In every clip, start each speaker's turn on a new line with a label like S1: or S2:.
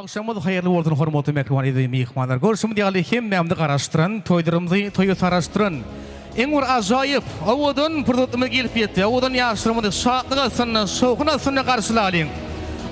S1: Akşamı hayırlı olsun hormatly mehmanlar, mehmanlar. Görüşümde ýaly hemmemde garaşdyran, toýdurymyzy toýy saraşdyran. Eň bir ajaýyp, awadan purdatmy gelip ýetdi. Awadan ýaşdyrmady, şadlygasyna, şowkunasyna garşylalyň.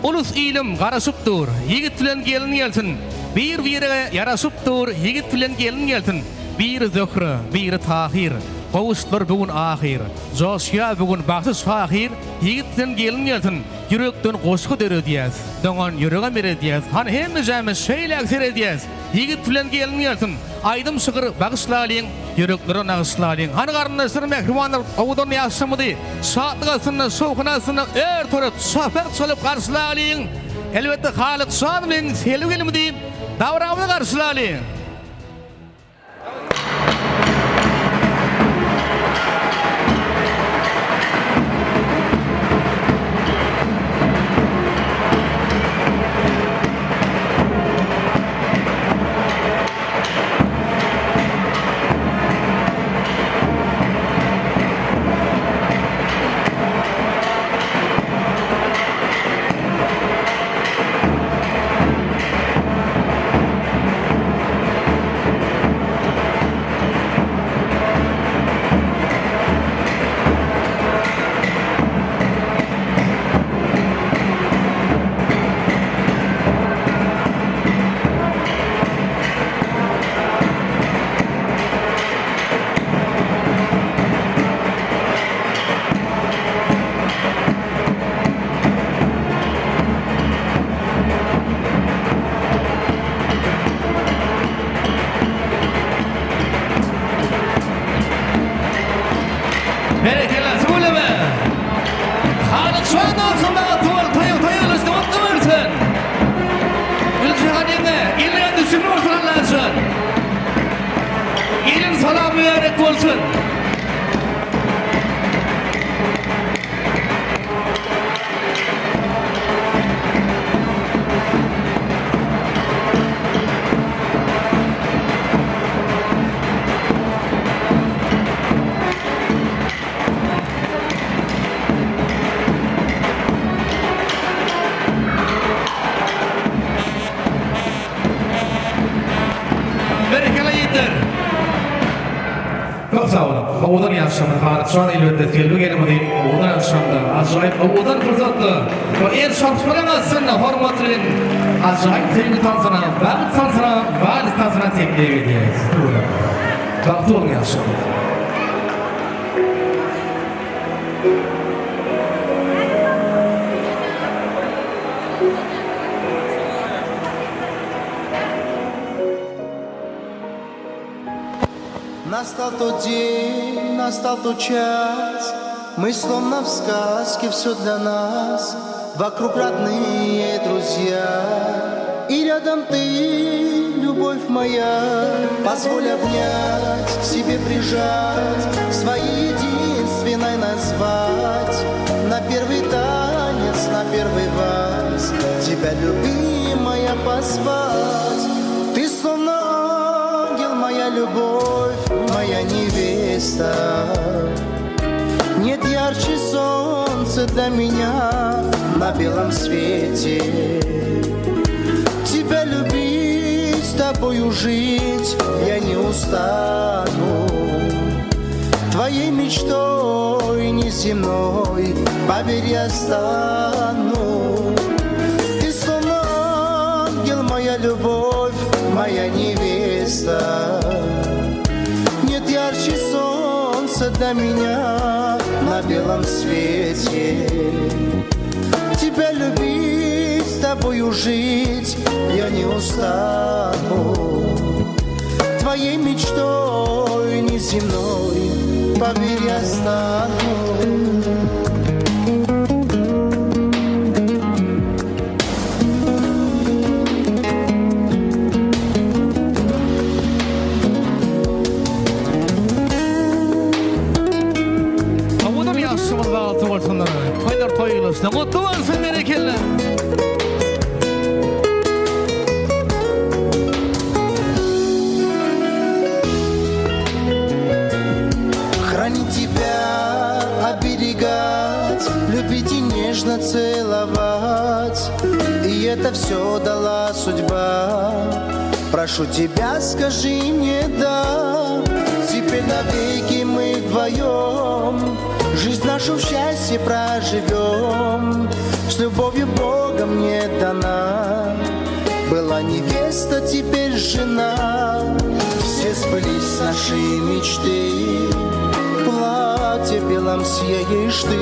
S1: Ulus ilim garaşypdyr. Ýigit bilen gelin gelsin. Bir-birine yaraşypdyr. Ýigit bilen gelin gelsin. Biri Zöhre, biri Tahir. Gowuşlar bugün ahir. Joşya bugün bahsys fahir. Ýigitden gelin gelsin. Yürekden goşku dere diýäs. Doňan yüreğe mere diýäs. Han hemmejämiz şeýle sere diýäs. Ýigit bilen gelin gelsin. Aýdym şygyr bagşlalyň, yüreklere nagşlalyň. Han garyndaşlar mehrimanlar awdan ýaşamady. Şadlygasyna, şowkunasyna ertöret şafak çalyp garşylalyň. Elbetde halyk şan bilen selgi gelmedi. Dawramy garşylalyň. Awadan ýaşamy halyk şan elbetde kelbi gelmedi. Awadan ýaşamda ajaýyp awadan fırsatly. Bu er şansfalaňysyna hormatly ajaýyp teňi tansana, bagyt tansana, wagt tansana teklip edýäs. Baktor ýaşamy.
S2: Настал тот день, настал тот час, мы словно в сказке, все для нас, вокруг родные друзья, и рядом ты, любовь моя, позволь обнять, к себе прижать, своей единственной назвать, на первый танец, на первый вальс, тебя, любимая, позвать. Ты словно ангел, моя любовь, моя невеста. Нет ярче солнца для меня на белом свете. Тебя любить, с тобою жить я не устану. Твоей мечтой неземной, поверь, я стану. Ты словно ангел, моя любовь, моя невеста. Нет ярче солнца для меня на белом свете. Тебя любить, с тобою жить я не устану. Твоей мечтой неземной, поверь, я стану.
S1: Mutlu olsun berekelle.
S2: Хранить тебя это все дала судьба. Прошу тебя, скажи мне да. Теперь навеки мы вдвоем жизнь нашу в счастье проживем. С любовью Бога мне дана. Была невеста, теперь жена. Все сбылись наши мечты. В платье белом сияешь ты.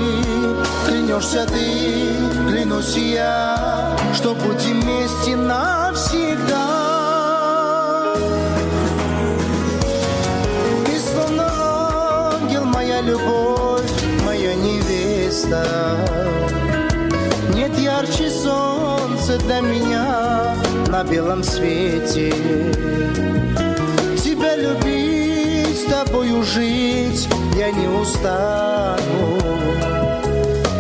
S2: Клянешься ты, клянусь я, что будем вместе навсегда. Ты словно ангел, моя любовь, моя невеста. Нет ярче солнца для меня на белом свете. Тебя любить, с тобою жить я не устану.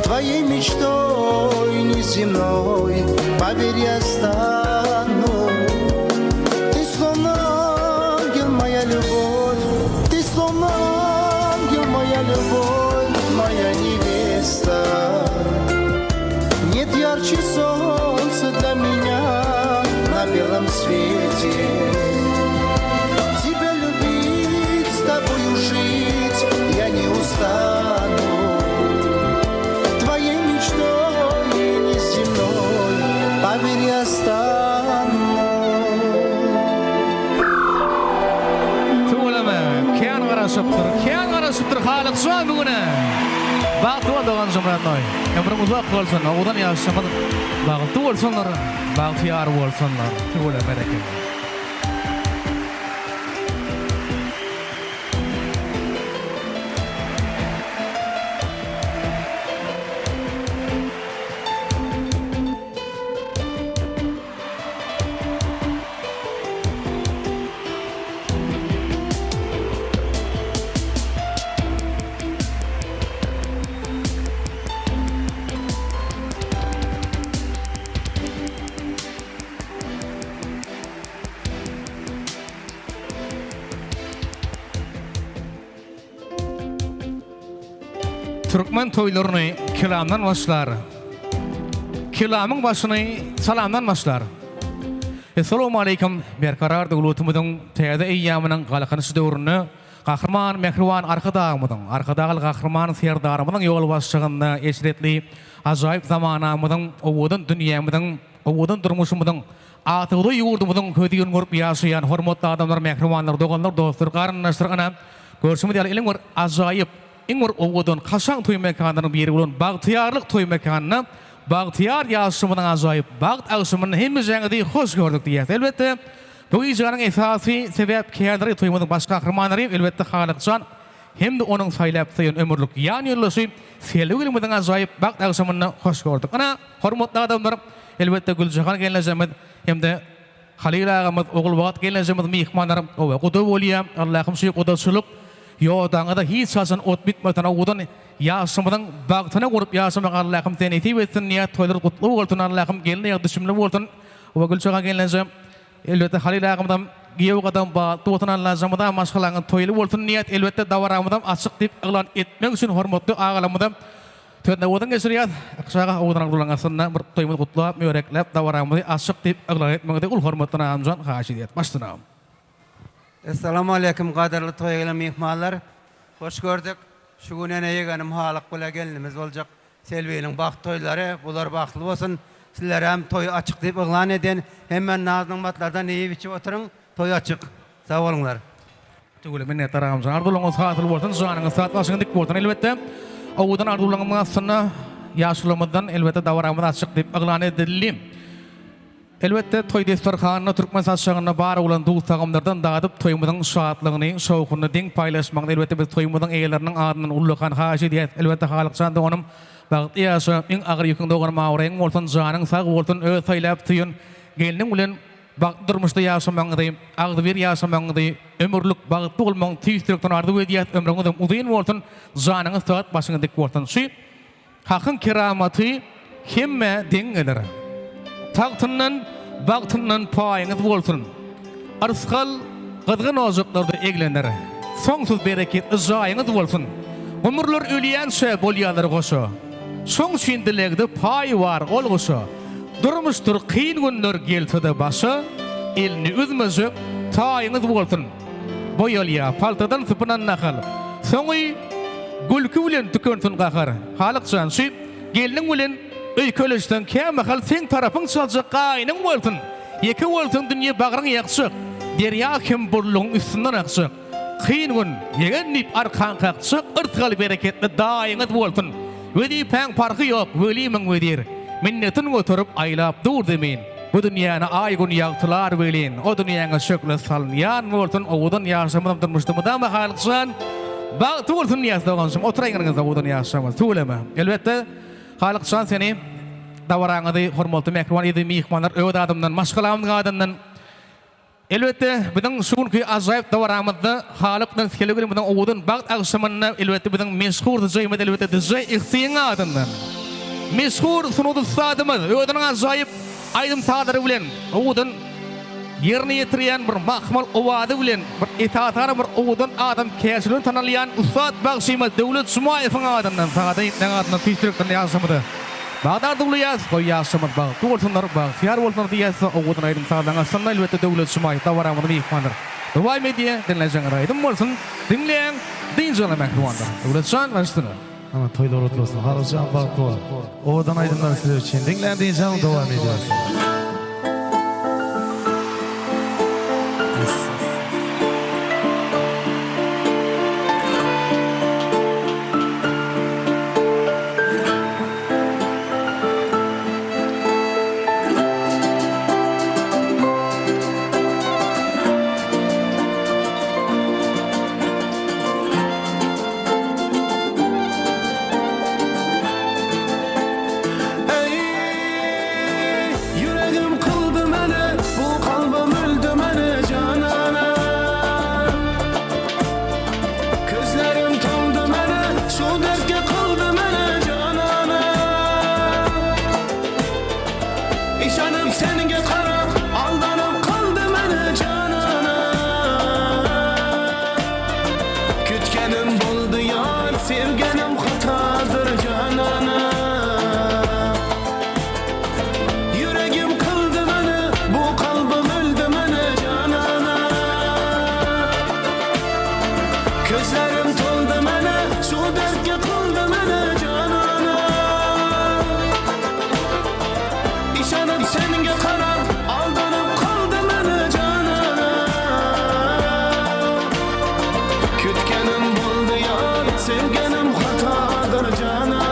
S2: Твоей мечтой неземной, поверь, я стану. Ты словно ангел, моя любовь. Ты словно ангел, моя любовь, моя невеста. Нет ярче солнца для меня на белом свете. Тебя любить, с тобою жить я не устану. Твоей мечтой неземной, поверь, я стану.
S1: Tuğlama, kyan garasıptır, halık soğan bugüne. Bağıtı var doğan zımratnoy. Ömrümüz vakit olsun, oğudan yaşamadı. Bağıtı olsunlar, bağıtı yarı olsunlar. Tuğlama bereket. Türkmen toylarını kelamdan başlar. Kelamın başını salamdan başlar. Esselamu aleyküm. Berkarar dağulutumudun teyade eyyamının qalaqanısı dövrünü Qahraman Mehrivan arkadağımıdın. Arkadağıl Qahraman serdarımıdın yol başçığında eşretli azayip zamanamıdın, ovudun dünyamıdın, ovudun durmuşumudun, atıqdı yurdumudun kötüyün görüp yaşayan hormatlı adamlar, Mehrivanlar, doğanlar, dostlar, qarınlaştırğına görsümü deyal ilim var azayip İngor ovudun kaşan toy mekanının biri olun bağtiyarlık toy mekanına bağtiyar yaşamının azayip bağt ağışımının hemizden de hoş gördük diye. Elbette bu icranın esası sebep kendiri toymadın başka kahramanları elbette halıksan hem de onun sayılaptığın ömürlük yani yollusu sevgilimizden azayip bağt ağışımını hoş gördük. Ana hormatlı adamlar elbette Gülcahan geleceğimiz hem de Halil ağamız oğul vaat geleceğimiz mihmanlarım o kudu oliyam Allah'ım suyu kudusuluk Yoğdağında hiç sazın ot bitmeden oğudan yaşamadan bağtına kurup yaşamak Allah'ım teneti etsin niyet toylar kutlu olsun Allah'ım gelin yardışımlı olsun o Gülçağa gelince elbette Halil ağamdan giyevuqadan bağ tuğutan Allah'ımda maşkalağın toylu olsun niyet elbette davaramıdan açık deyip ıglan etmek için hormatlı ağalamıdan tüyatına oğudan geçiriyat akşağa oğudan ağırlan aslında bir toyumuz kutlu müreklep davaramıdan açık deyip ıglan etmek de ul hormatına amcan haşidiyet baştına.
S3: Esselamu aleyküm kadarlı toya gelen mihmanlar. Hoş gördük. Şu güne ne yeğenim halık bile gelinimiz olacak. Selvi'nin bak toyları, bular baklı olsun. Sizler hem toyu açık deyip ıglan edin. Hemen nazının matlardan iyi biçip oturun. Toy açık. Sağ olunlar.
S1: Tugule minnet aramızdan. Ardulağımız hatırlı olsun. Zanınız saat başına dik olsun. Elbette oğudan ardulağımız aslında yaşlılığımızdan elbette davaramızdan açık deyip ıglan edelim. Elbette toy desturxanına Türkmen saçağına bar olan doğu tağımlardan dağıtıp toyumuzun şaatlığını, şovkunu denk paylaşmak. Elbette biz toyumuzun eğilerinin adının ulluqan haşidiyet. Elbette halıqsan da onun bağıt iyası, en ağır yükün doğan mağırayın olsun, zanın sağ olsun, öz saylap tüyün. Gelinin ulen bağıt durmuşta yaşamanıdı, ağdı bir yaşamanıdı, ömürlük bağıtlı olmanın tüystürükten ardı vediyet ömrünü uzayın olsun, zanın saat başına dik olsun. Şu hakkın keramatı kemme dengelir. Tağtından, bağtından payınız olsun. Arskal, qızgın ozuklarda eglenir. Sonsuz bereket, ızayınız olsun. Ömürler öleyen söp olyalar qoşu. Son şindilegde pay var ol qoşu. durmuştur kıyın günler gelse de başı, elini üzmezip, tayınız bolsun. Boyalya, paltadan sıpınan nakal. Soňy gülkü bilen tükünsün gahar. Halyk şansy, gelin bilen öýköleşden käme hal sen tarapyň çaljak gaýnyň bolsun. Ýeki bolsun dünýä bagryň ýakşyk. Derýa kim burluň üstünden akşyk. Kıyın gün, ýegenip arkan kakşyk, ırtgal bereketli daýyňyz bolsun. Wedi päň parky ýok, weli meň wedir. Minnetin götürüp aýlap dur demeyin. Bu dünýäni aýgün ýagtylar welin. O dünýäňe şökle salynýan bolsun, owdan ýaşamam durmuşdymda ma halyksan. Bagty bolsun ýazdygansym, oturaýgyňyzda owdan ýaşamaz. Töwleme. Elbetde halyksan seni dawaraňyzy hormatly mehman edi mihmanlar öwd adamdan, maşgalamyň adamdan. Elbette biziň şugunky ajaýyp dawaramyzda halykdan kelegen biziň owdan bagt agşamyna elbette biziň meşhur diýmek elbette diýe ihsiýen adamdan. Meşhur sunudy sadymyz öwdüň ajaýyp aýdym sadary bilen owdan ýerine ýetirýän bir mahmal owady bilen bir itaatara bir owdan adam käsini tanalýan Ustad Bagşyma Döwlet Sumaýewiň adamdan sady ýetden adamdan tüýtürikden ýazmady. Bağdar duluyaz, koy yaşamad bağ. Tuğulsunlar bağ. Fiyar olsunlar diyazsa oğudun ayrım sağdan aslanla elbette Döwlet Sumaýew dawaramyny mihmanlar. Daway media dinleýän raýdym bolsun. Dinleýän dinjala mehruanda. Döwlet Sumaýew başlyny.
S4: Ana toylar otlasın. Haralcan bağ kol. Ovadan aydınlar sizler için. Dinleyen dinleyeceğim devam ediyoruz.
S5: Sevgenim hatadır canım.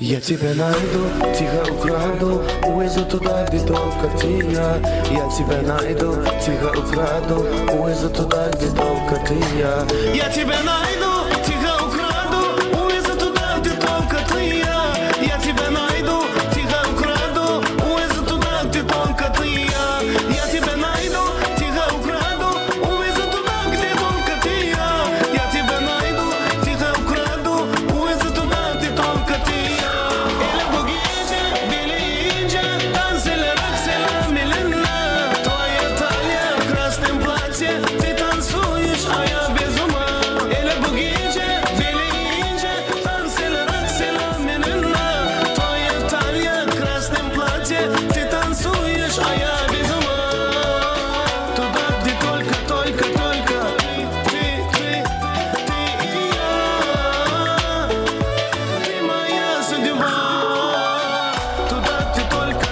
S5: Я тебя найду, тихо украду, увезу туда, где только ты я тебя найду, тихо украду, увезу туда, где только ты я тебя найду, тихо украду, увезу туда, где только ты я тебя найду, тихо украду, увезу туда, где только ты я тебя найду, тихо украду, увезу туда, где только ты я тебя найду, тихо украду, увезу туда, где только ты Или bu gece beleyince dans ile raks ile milinle Твоя талия в красном платье, ты танцуешь, а я без ума Или bu gece beleyince dans ile raks ile milinle Твоя талия в красном платье, ты танцуешь, а я без ума Туда, где только ты и я Ты моя судьба Туда, где только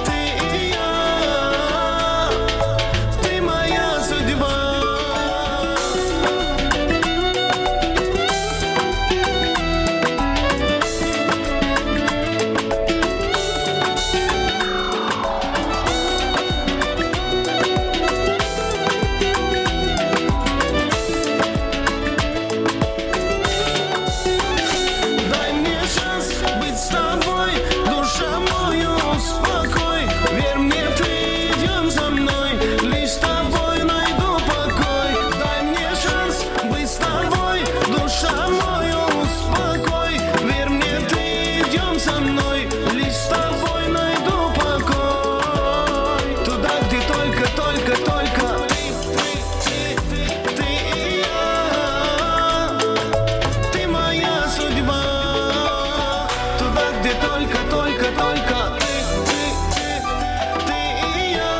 S5: ты и я Ты моя судьба Дай мне шанс быть с тобой, душа мою успокой. Верь мне, ты идем за мной, лишь с тобой найду покой. Дай мне шанс быть с тобой, душа мою успокой. Верь мне, ты идем за мной, лишь с тобой найду покой. Туда, где только ты и я. Ты моя судьба Туда, где только ты и я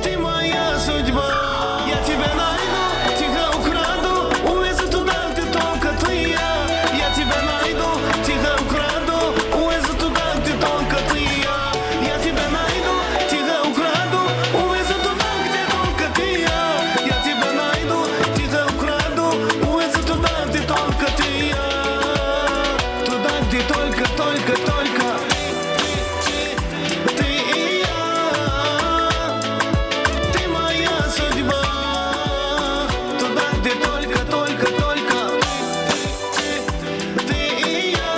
S5: Ты моя судьба Я тебя найду, тихо украду Увезу туда, где только ты я тебя найду, тихо украду Увезу туда, где только ты я тебя найду, тихо украду Увезу туда, где только ты я тебя найду, тихо украду Увезу туда, где только ты Туда, где только ты и я Ты моя судьба Туда, где только ты и я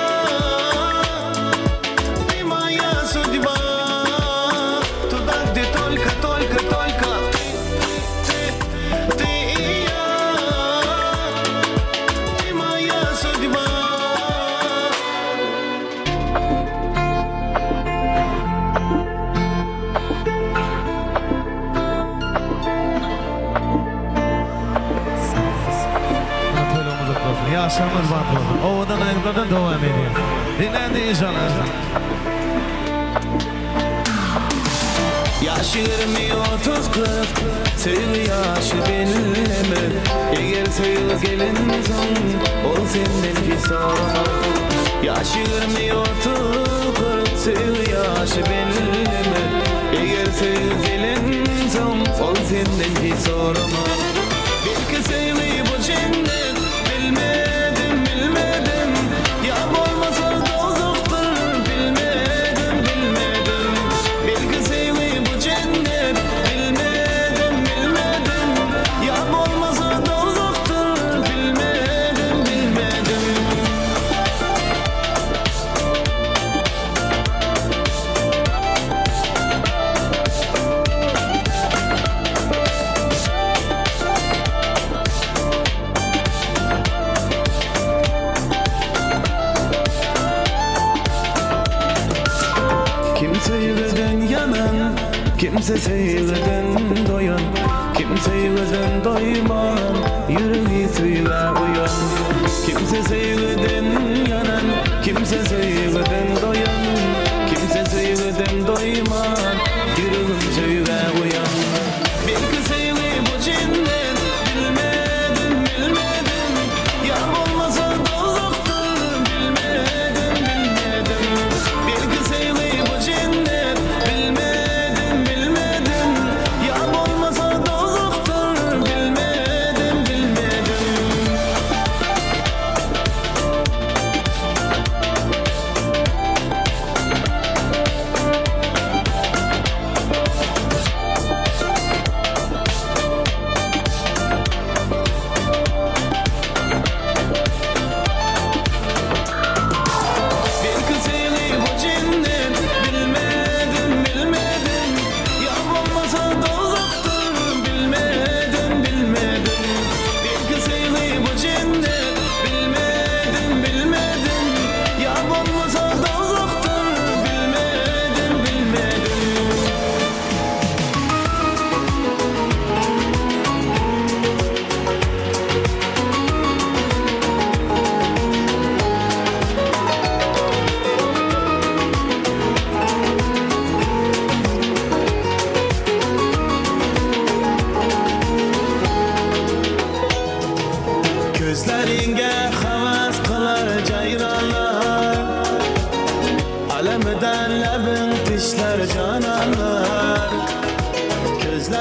S5: Ты моя судьба Туда, где только ты и я Ты моя судьба
S4: Toylumuza olsun. Yaşamız var olsun. Ovadan ayrımlardan devam ediyor. Dinlendi inşallah.
S5: Yaşı 20-30-40 Sevgi yaşı belirleme Eğer sevgi gelinsen Ol sendeki sorma Yaşı 20-30-40 Sevgi yaşı belirleme Eğer sevgi gelinsen Ol sendeki sorma Belki sevgi bu cennet Bilmedim Ya olmasa dozuktur Bilmedim Belki sevgi bu cennet Bilmedim Ya olmasa dozuktur Bilmedim Kimse sevgiden doyan Kimse sevgiden doyman Yüreği suyla uyan Kimse sevgiden yanan Kimse sevgiden doyan Kimse sevgiden doyman Yüreğim suyla uyan Belki sevgi bu cennet Bilmedim Ya olmasa dozuktur Bilmedim Belki sevgi bu cennet Bilmedim Ya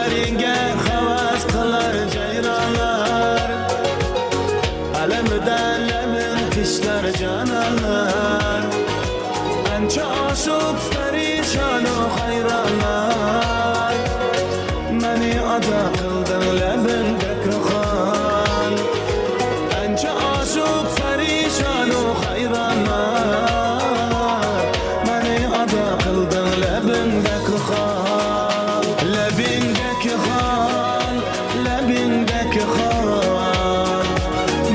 S5: Gözlerine havas kılar ceyranlar Alemden lebin kışlar cananlar Ençe aşık perişan o hayranlar Meni ada kıldın lebindeki khan Ençe aşık perişan o hayranlar Meni ada kıldın lebindeki khan Lebindeki khan Lebindeki khan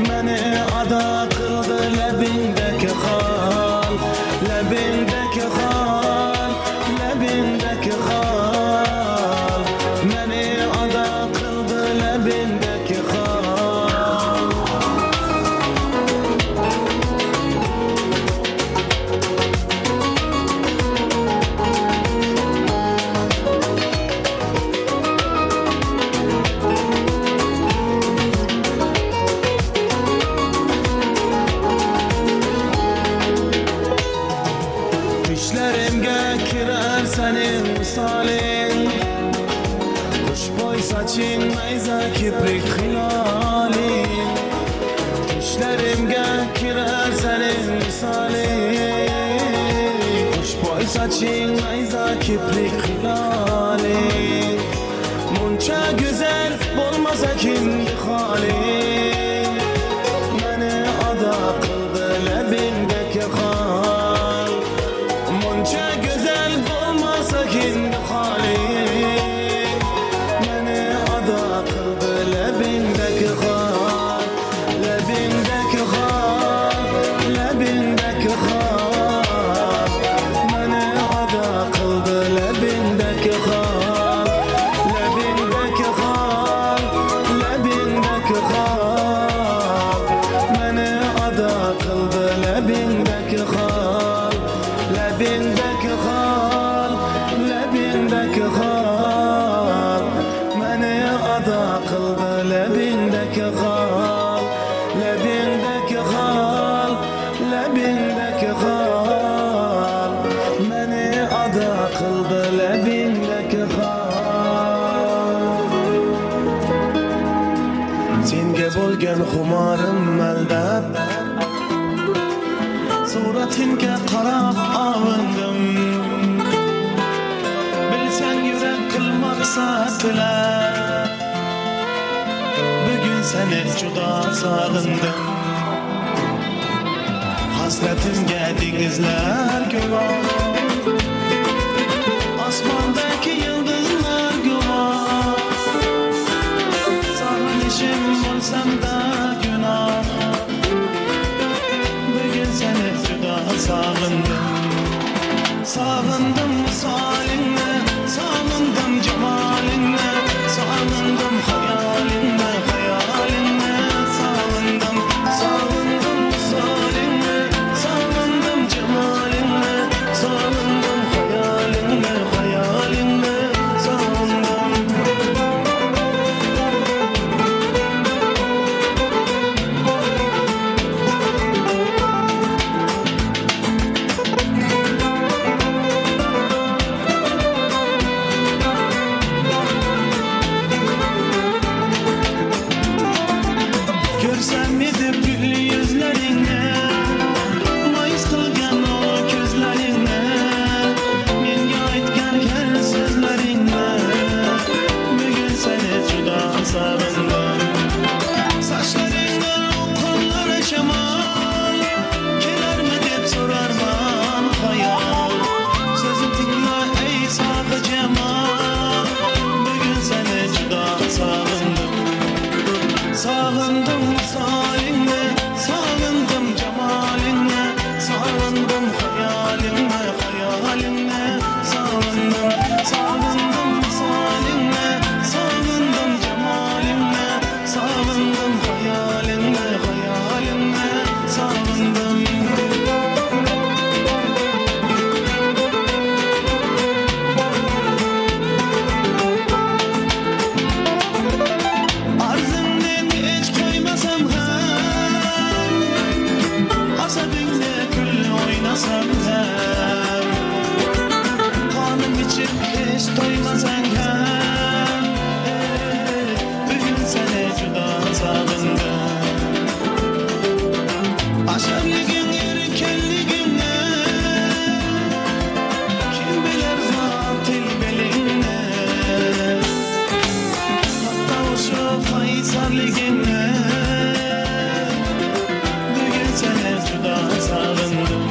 S5: Meni ada kıldı lebindeki khan Lebindeki khan Lebindeki khan Meni ada kıldı lebindeki khan Düşlerimge kirer senin misalin Kuş boy saçın neyze kibrik hilalin Düşlerimge kirer senin misalin Kuş boy saçın neyze kibrik hilalin Munça güzel olmaz ekin halin Meni ada kıldı lebindeki hal Munça güzel olmasa kendi halin Meni ada kıldı lebindeki hal Lebindeki hal Lebindeki hal Meni ada kıldı lebindeki hal Lebindeki hal Lebindeki hal Meni ada kıldı lebindeki hal Lebindeki hal, lebindeki hal Meni ada kıldı lebindeki hal Lebindeki hal, lebindeki hal Meni ada kıldı lebindeki hal Senga bo'lgan xumorim maldab Suratinga qarab avindim Bilsang yurak qilmaqsad bilan Bugun seni juda sog'indim Hasratimga dengizlar guvoh Osmondagi yulduzlar guvoh Sog'inishim bo'lsam-da gunoh Bugün seni juda sağındım Sağındım misalinle Sağındım cemalinle Sağındım hayalinle Hayalinle sağındım Sağındım misalinle Sağındım cemalinle Sağındım hayalinle Hayalinle
S6: güzelliğine bu geceler juda sağındım.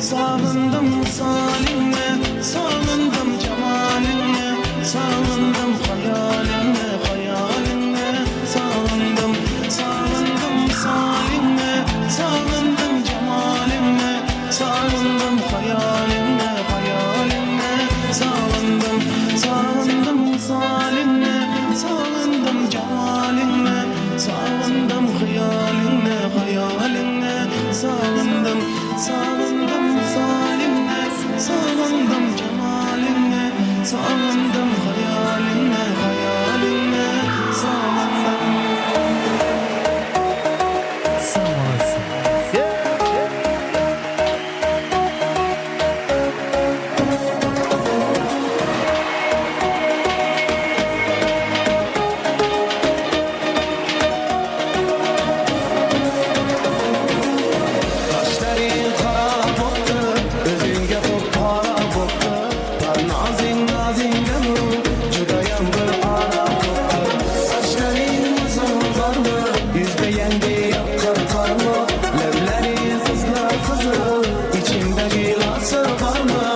S6: Sağındım salinle, sağındım cemalinle, sağındım hayalinle, hayalinle, sağındım, sağındım salinle, sağındım cemalinle, sağındım hayalinle, hayalinle, sağındım, sağındım salinle, sağındım cemalinle, sağındım hayalinle, hayalinle, sağındım, sağındım salinle, sağındım cemalinle, sağındım hayalinle, hayalinle, sağındım.
S4: Sağ olasın.
S6: Kaşların kara boktu, özünge çok para boktu. Nazin nazin gemu, cudayam bir ara boktu. Saçların uzun karlı, yüzde yendi yakar karlı. Levleri kızlar kızıl, içimdeki lası var mı?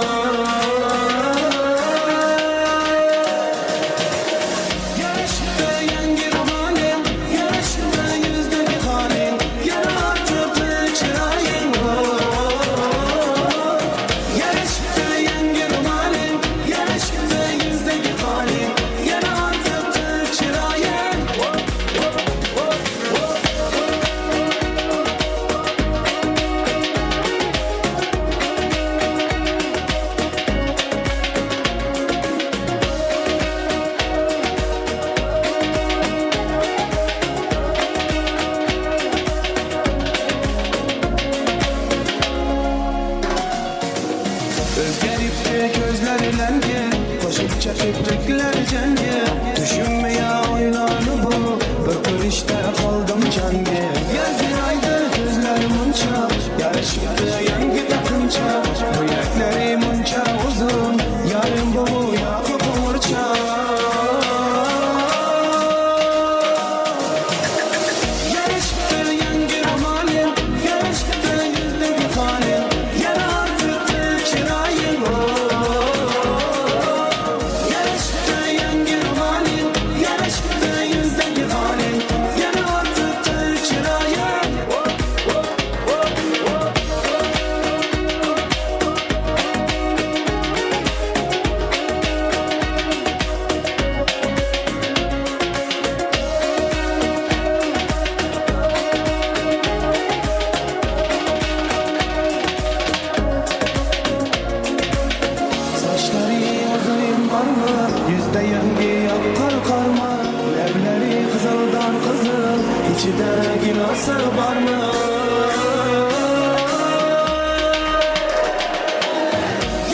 S6: Yaşlı yengi romanim, yaşlı yüzdeki halim, yarattı çırayın. Yaşlı yengi romanim, yaşlı yüzdeki halim, yarattı çırayın. Özgeripti gözlerilenge, koşup çekiplikler cenge. Düşünmeye oynanı bu, bir kırışta kaldım cenge. Yeldiraydı gözlerim unça, yarışıktı yangi takımça. Bu yeklerim unça uzun, yarın bu yakıp umurça. Yarıştı yangi romanim, yarıştı yüzdeki halim, yarattı çırayın. Yarıştı yangi romanim, yarıştı yüzdeki halim, yarattı çırayın. Saçları uzun var mı? Yüzde yengi yakar karma. Levleri kızıldan kızıl, içinde günahsı var mı?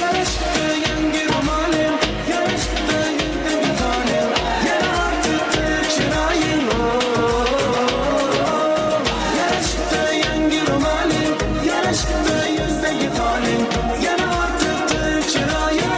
S6: Yarıştı yengi romanim, yarıştı yüzdeki halim, yarattı çırayın. Yarıştı yengi romanim, yarıştı yüzdeki halim, yarattı çırayın.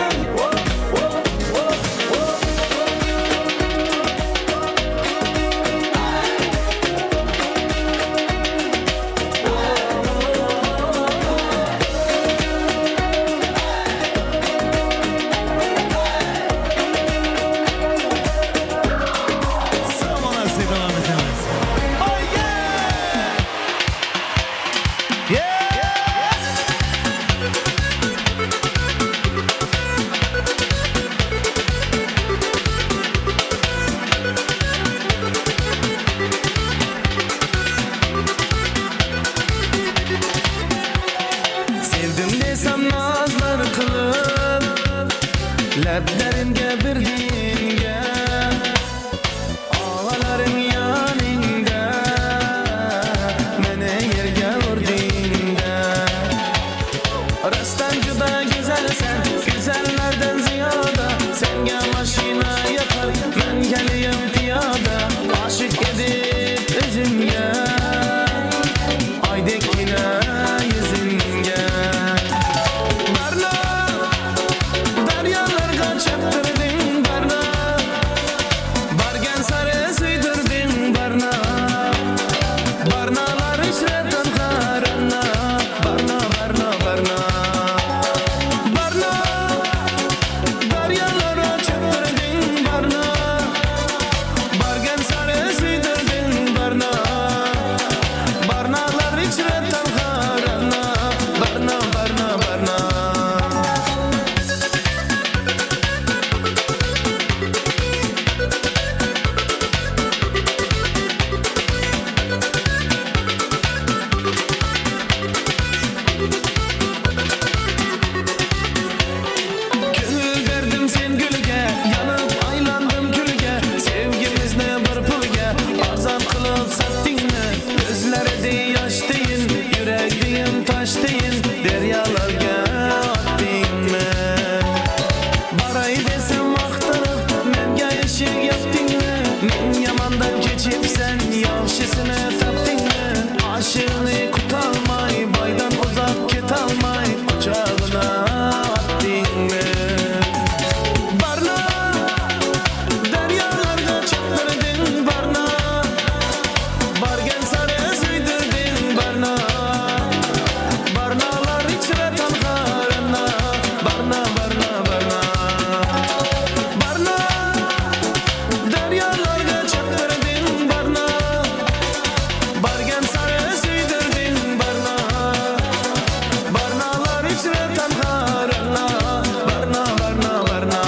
S6: Men yamandan keçip sen yaxşısını tapdingmi? Aşığını kutalmay, baydan uzak ketalmay, kucağına attdingmi? Barna, deryalarga çaptırdın barna, bargen sarı süydürdün barna, barnalar içre talgarına, barna, barna, barna, barna, deryalarga çaptırdın barna, bargen sarı süydürdün barna, barnalar içre talgarına, barna, barna, barna.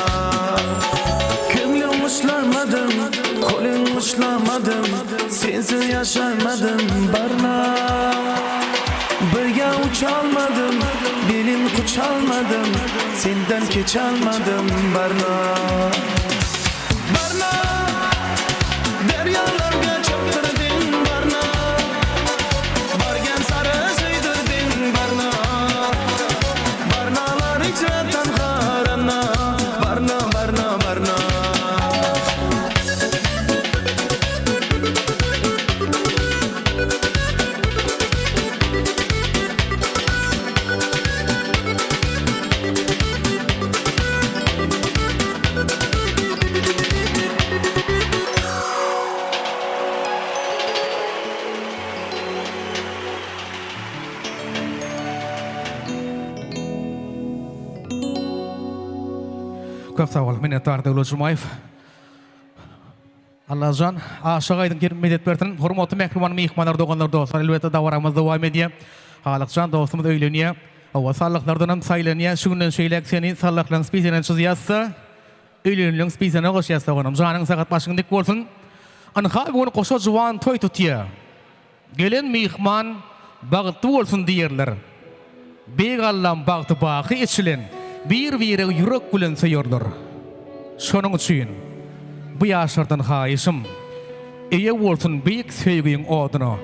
S6: Kümlüm uçlamadım, kolum uçlamadım, sensiz yaşaymadım barna. Birge uçalmadım, dilim kuçalmadım, senden keçalmadım barna. Barna, deryalarga çaptırdın barna, bargen sarı süydürdün barna, barnalar içre tanharana, barna, barna, barna.
S1: Köp sağ ol, minnettar Döwlet Jumaýew. Allahjan, aşağı aydın ki medet bertin, hormatly mehriban mihmanlar, doganlar, dostlar, elbette dawaramyz dowam edýär. Halykjan dostumyz öýlenýär. Awa sallaklardan hem saýlanýar, şugundan şeýlekseni sallaklaryň spesiýalyny çyzýarsa, öýlenýän spesiýalyny goşýarsa, oňam janyň sagat başyndyk bolsun. Anha bunu goşa juwan toý tutýar. Gelen mihman bagtly bolsun diýerler. Begallam bagty bagy içilen bir-bire yürek bilen söýýärler. Şonuň üçin bu ýaşardan haýyşym eýe bolsun beýik söýgüň oduny.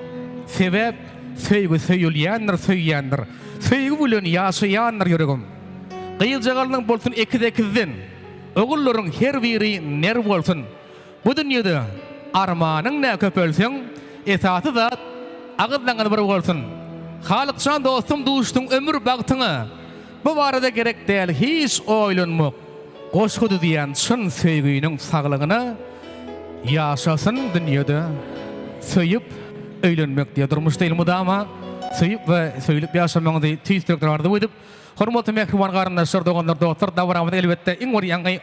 S1: Sebäp söýgü söýülýändir, söýýändir. Söýgü bilen ýaşaýanlar ýüregim. Gyýjagalyň bolsun ekide-ekiden. Ogullaryň her biri ner bolsun. Bu dünýede armanyň nä köpelseň, esasy zat agydlaňy bir bolsun. Halykçan dostum duştuň ömür bagtyňy bu barada gerek däl hiç oýlanmak. Goşgudy diýen çyn söýgüniň saglygyna ýaşasyn dünýede söýüp öýlenmek diýe durmuş diýil mudama söýüp we söýülip ýaşamagyny tüýsdirdi edip hormatly mehriban garandaşlar doganlar dostlar dawaramyz elbetde iň bir ýaňy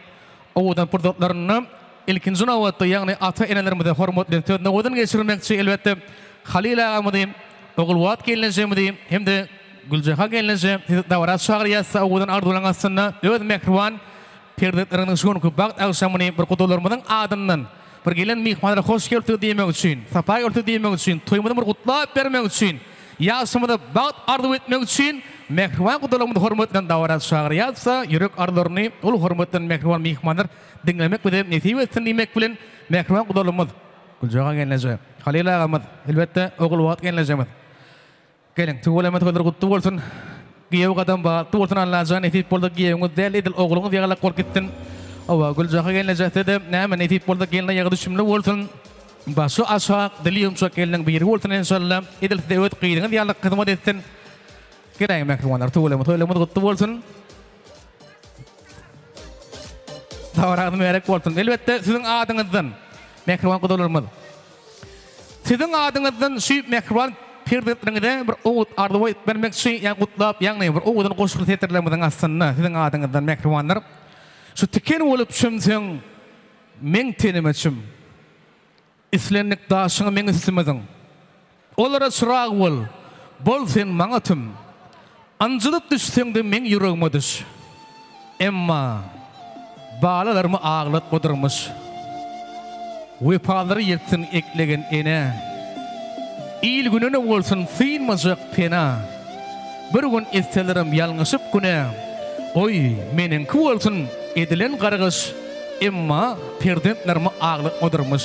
S1: owdan purdotlaryny ilkinji nowatda ýagny ata enelerimize hormat bilen tödüne odan geçirmekçi elbetde Halil agamyň ogul wat gelinjemdi hemde Gülceha gelinje dawara şagir ýatsa owdan ardulan aslynda öz mehriban perdetleriniň şuny bagt akşamyny bir kutularymyň adından bir gelen mihmanlara hoş geldi diýmek üçin, sapay oldy diýmek üçin, toýmyny bir gutlap bermek üçin, ýaşamyda bagt ardu etmek üçin mehriban kutularymyň hormatyndan dawara şagir ýatsa ýürek ardylaryny ol hormatdan mehriban mihmanlar dinlemek bilen nesip etsin diýmek bilen mehriban kutularymyz Gülceha gelinje, Halil agamyz elbetde ogul wat gelinjemiz. Gelin, tuğulamet kadar kutlu olsun. Giyev kadam ba, tuğulsun Allah'ın etip bolda giyeviniz değil edil oğlunuz yağlak kol gittin. Ava Gülceha gelince de neymen etip bolda geline yağı düşümlü olsun. Başı aşağı, diliyum şu gelinin bir olsun inşallah. Edil de öt kıyırınız yağlak kızmat etsin. Gelin mekrumanlar, tuğulamet kutlu olsun. Davranın merek olsun. Elbette sizin adınızdan mekruman kutlu olmaz. Sizin adınızdan şu mekruman perdetlerinde bir oğut ardıva vermekçi ýa gutlap ýagny bir oğudan goşguly tetirlemeden aslında sizin adyňyzdan mehribanlar şu tiken bolup çümseň men tenemeçim islenlik daşyňy men islemediň olara çyrag bol sen maňa tüm anjylyp düşseňde men ýüregime düş emma balalarymı ağlat bodurmuş wepadary ýetsin eklegen ene İl gününe olsun sığınmazak pena. Bir gün istelerim yalnışıp güne. Oy meninki olsun edilen gargış. Emma perdentlerimi ağlık odurmuş.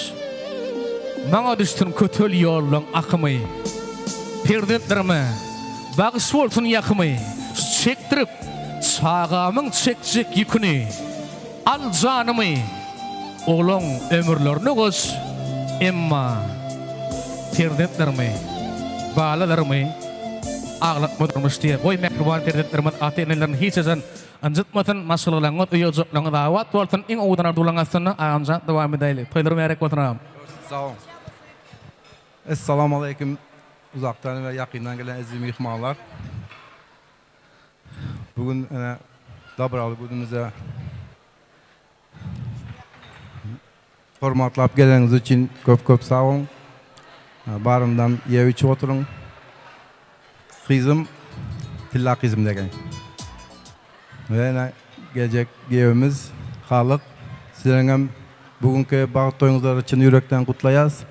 S1: Bana düştün kötül yolun akımı. Perdentlerimi bağış olsun yakımı. Çektirip çağamın çekecek yükünü. Al canımı. oğlun ömürlerini göz. Emma Firdetlerimi, balalarımı ağlatmadırmış diye koy mekruban Firdetlerimi ateynelerini hiç ezen anjıtmatın masalalarını uyucuklarını davat bolsun in oğudan ardulangasını ağamca devam edeyle. Toylarımı erek oturağım.
S7: Sağ olun. Esselamu Aleyküm. Uzaktan ve yakından gelen aziz mihmanlar. Bugün Dabralı günümüze hormatlap geleniz için köp sağ olun. Barımdan yeviçi oturun. Kızım, tilla kızım degen. Ve gelecek gevimiz, halık. Sizlerin hem bugünkü bağıt toyunuzlar için yürekten kutlayaz.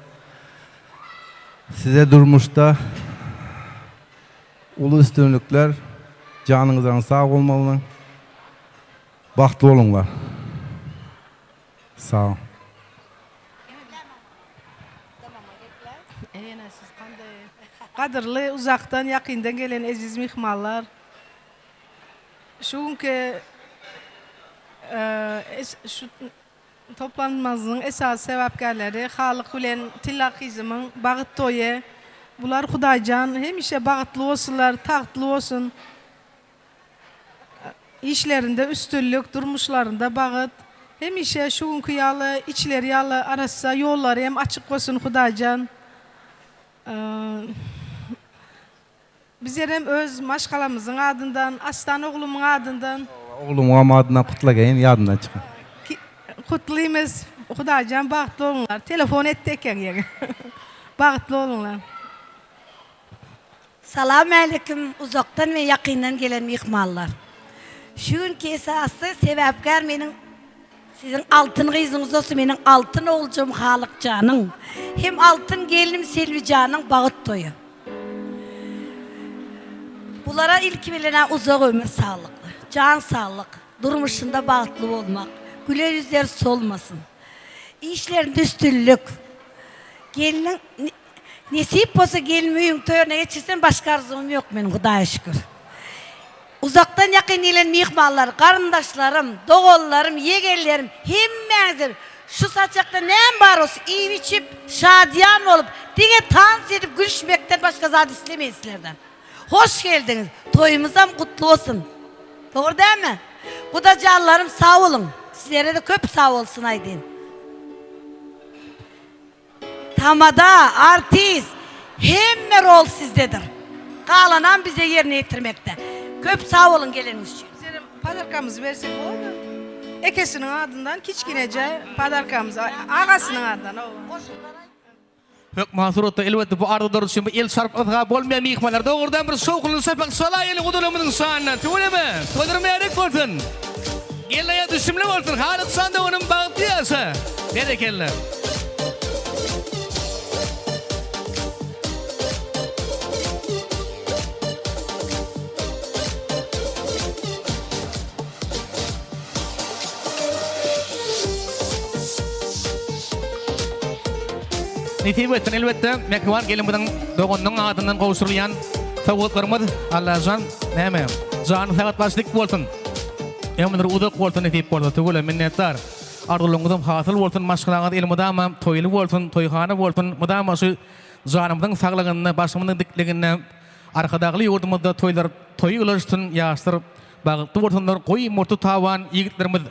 S7: Size durmuşta ulu üstünlükler, canınızdan sağ olmalı. Bahtlı olunlar. Sağ olun.
S8: Qadırlı uzaktan yakından gelen aziz mihmanlar. Şu toplanmamızın esas sebepkarları Halık bilen Tilla kızımın bağıt toyu. Bular Hudaycan hemişe bağıtlı olsunlar, tahtlı olsun. İşlerinde üstünlük, durmuşlarında bağıt. Hemişe şu günkü yalı, içleri yalı arasa yolları hem açık olsun Hudaycan. Bizler hem öz maşgalamızın adından, Aslan oğlumun adından
S7: Oğlum adına kutla gelin, yadından çıkın.
S8: kutlayımız. Hudaycan bağıtlı olunlar. Telefon ettiyken yani. Bağıtlı olunlar.
S9: Salam aleyküm uzaktan ve yakından gelen mihmanlar. Şu günkü esası sebepkar menin sizin altın kızınız olsun, menin altın olacağım Halık canın. Hem altın gelinim Selvi canın bağıt toyu. Bunlara ilk bilene uzak ömür sağlıklı, can sağlık, durmuşunda bağıtlı olmak, güler yüzler solmasın. İşlerinde üstünlük. Gelinin nesip olsa gelmeyin toyuna geçirsen başka arzum yok benim Hudaya şükür. Uzaktan yakın gelen mihmanlar, karındaşlarım, doğullarım, yeğenlerim, hemmeniz şu saçakta neyim var olsun, iyi içip, şadiyan olup, dine dans edip gülüşmekten başka zat istemeyin sizlerden. Hoş geldiniz. Toyumuzdan kutlu olsun. Doğru değil mi? Bu da canlarım sağ olun. Sizlere de köp sağ olsun aydın. Tamada, artist, hemme rol sizdedir. Kalanan bize yerine getirmekte. Köp sağ olun geliniz için.
S8: Bizim padarkamızı versek olur mu? Ekesinin adından kiçkinece padarkamızı, ağasının adından.
S1: Hök mahsurutta elbette bu arada doğrusu el sarpatga bolmayan mihmanlar doğrudan bir soğuklun sepak salayeli kudulamının sağına. Öyle mi? Toydurma erek olsun. Gelaya düşümlü olsun. Halık sanda onun bağıtlı yasa. Berekeller. Nitibetten elbette mekvan gelin budan doğunun adından kovuşturulayan tavuklarımız Allah'ın neyme canı sakat başlık bolsun. Emindir udak bolsun nitip bolsun tugula minnettar. Ardulungudum hasıl bolsun maşkalagat ilmudama toylu bolsun toyhana bolsun mudama şu canımızın sağlığına başımızın dikliğine arkadağlı yurdumuzda toyu ulaşsın yaştır bağıtlı bolsunlar koyu mortu tavan yigitlerimiz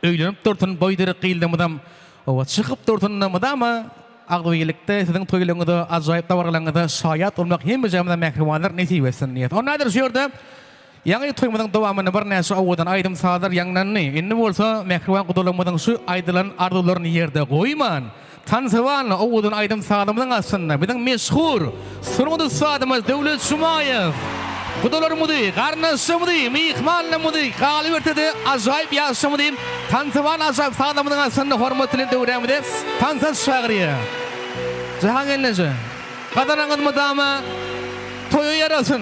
S1: öylenip dursun boyları kıyıldımudam o çıkıp dursun mudama Ağduylikte sizin toyluğunuzda acayip davarlarınızda şayat olmak hem bizimle mehrimanlar nasip etsin niyet. Onaydır şurada yangi toyumuzun devamını bir nesi avudan aydım sağdır yandan ne? İnni olsa mehriman kudulumuzun şu aydılan ardularını yerde koyman. Tansivan avudan aydım sağdımızın aslında. Bizim meşhur sunudu sağdımız Devlet Şumayev. Kudularımızı, karnasımızı, mihmanımızı, kalivertede acayip yaşamızı, Tansivan acayip sağdımızın aslında hormatını devremde Tansan şağırıya. Cihan gelince, kadanağın mıdama toyu yarasın.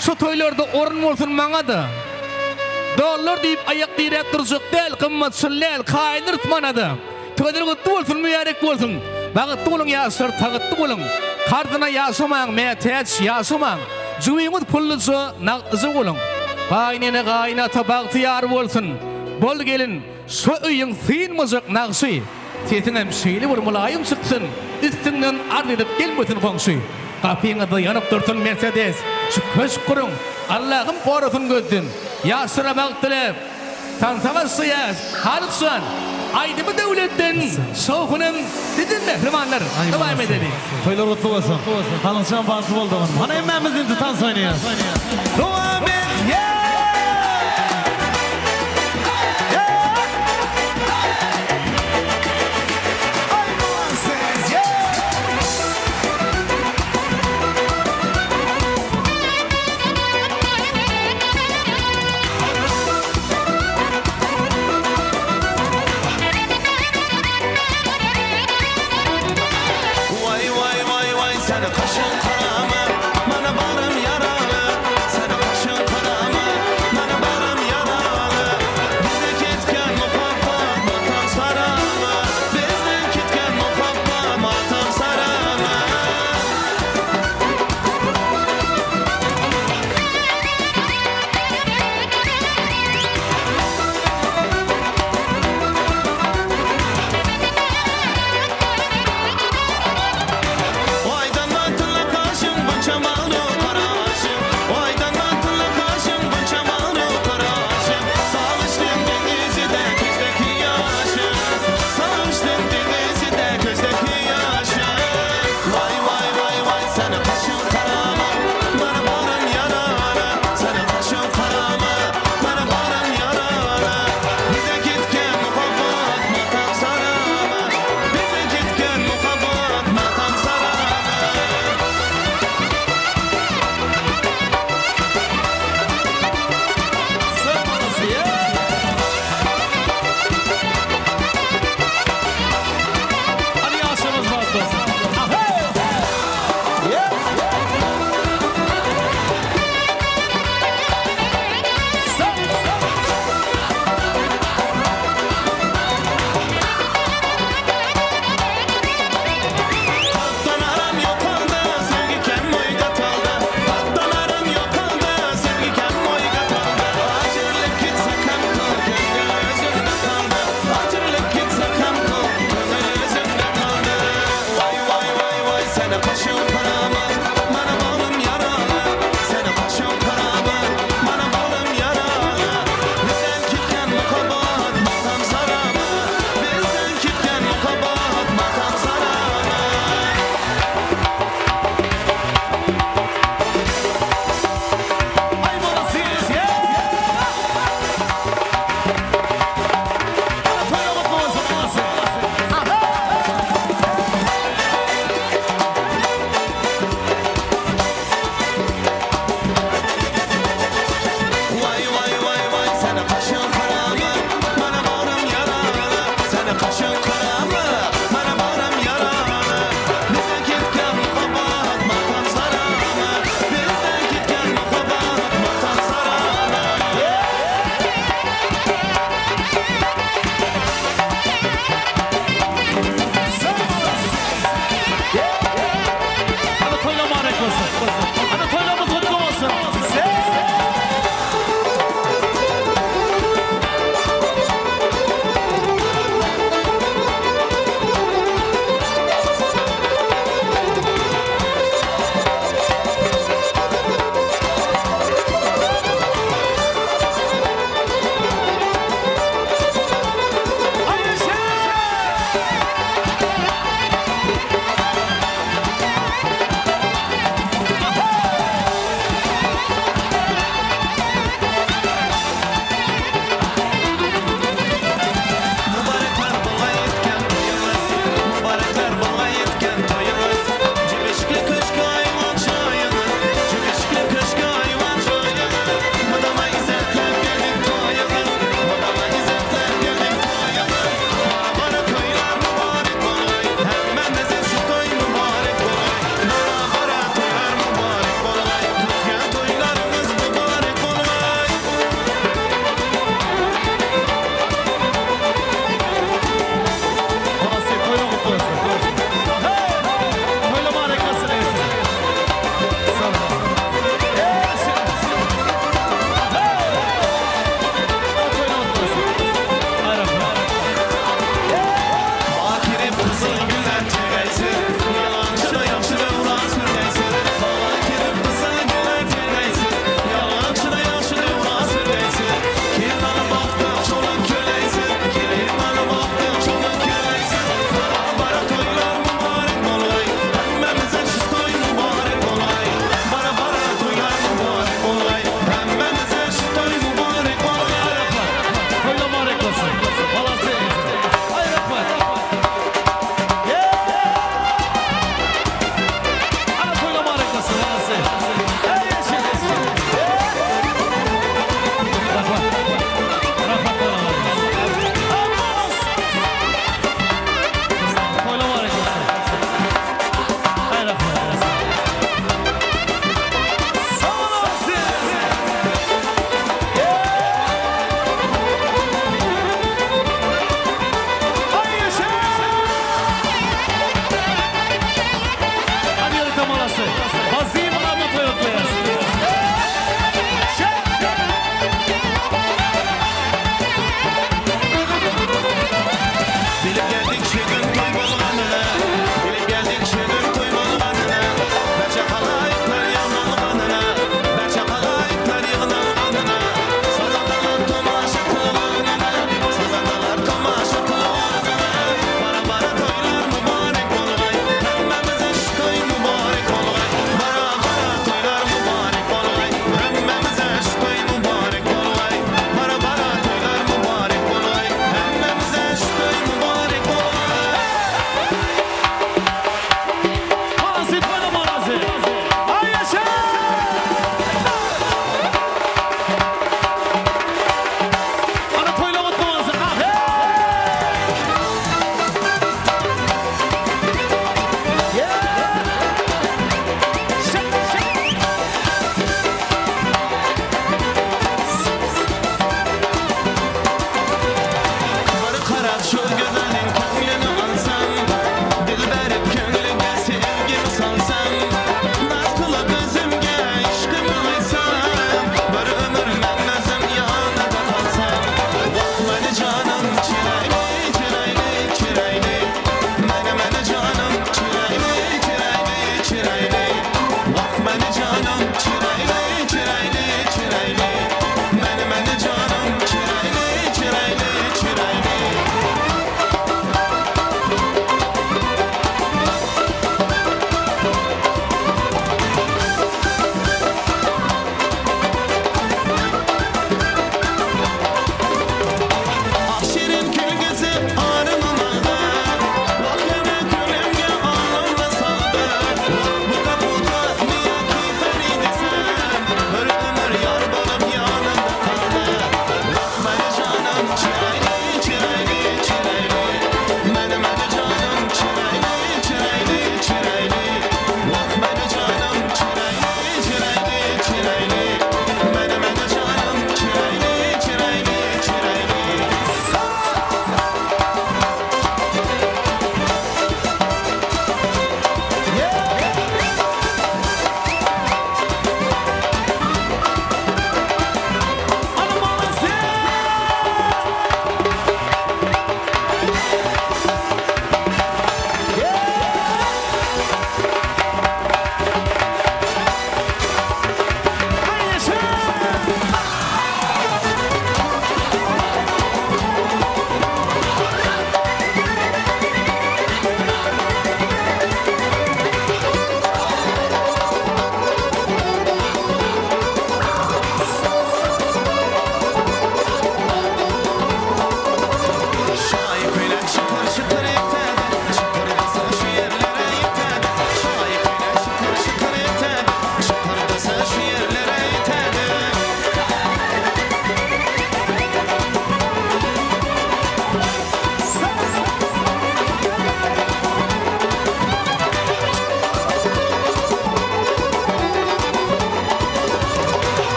S1: Şu toylarda orun olsun bana da. Dolar deyip ayak direk duracak değil, kımmatsınlar, kaynır tutmana da. Toyları kutlu olsun, müyerek olsun. Bağıtlı olun yaşar, tağıtlı olun. Kardına yaşamayın, mehteç yaşamayın. Cüveyimut pullusu, nağızı olun. Kaynene kaynata baktiyar olsun. Bol gelin, şu öýüň sığynmajak nagşy. Sesinem şeýle bir mulayym çyksın. Üstünden ard edip gelmesin goňşy. Kapyňyzda ýanyp dursun Mercedes. Şu köş kurun. Allah'ım korusun gözdün. Yaşıramak dilep. Tansamasıyaz. Halıksan. Aydımı devletten. Soğukunun sizin mehrimanlar. Devam edelim.
S4: Toylar otlu olsun. Halınçan bağısı oldu onun. Bana emmemizin tutan soynayız. Devam et.
S5: Vay vay vay vay seni kaşın karama, bana barım yaralı. Seni kaşın karama.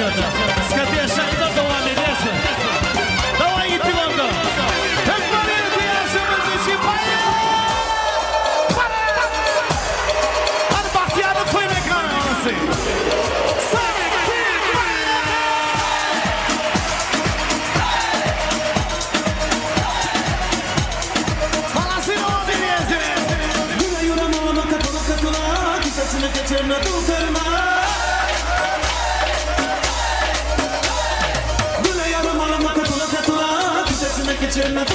S1: yaşadı. Sıkıntı yaşadı devam edersin. Devam gitti oldu. Hep böyle yaşamız için bayır. Hadi Bahtiyar'ın toy mekanı anası.
S6: Geçirme tu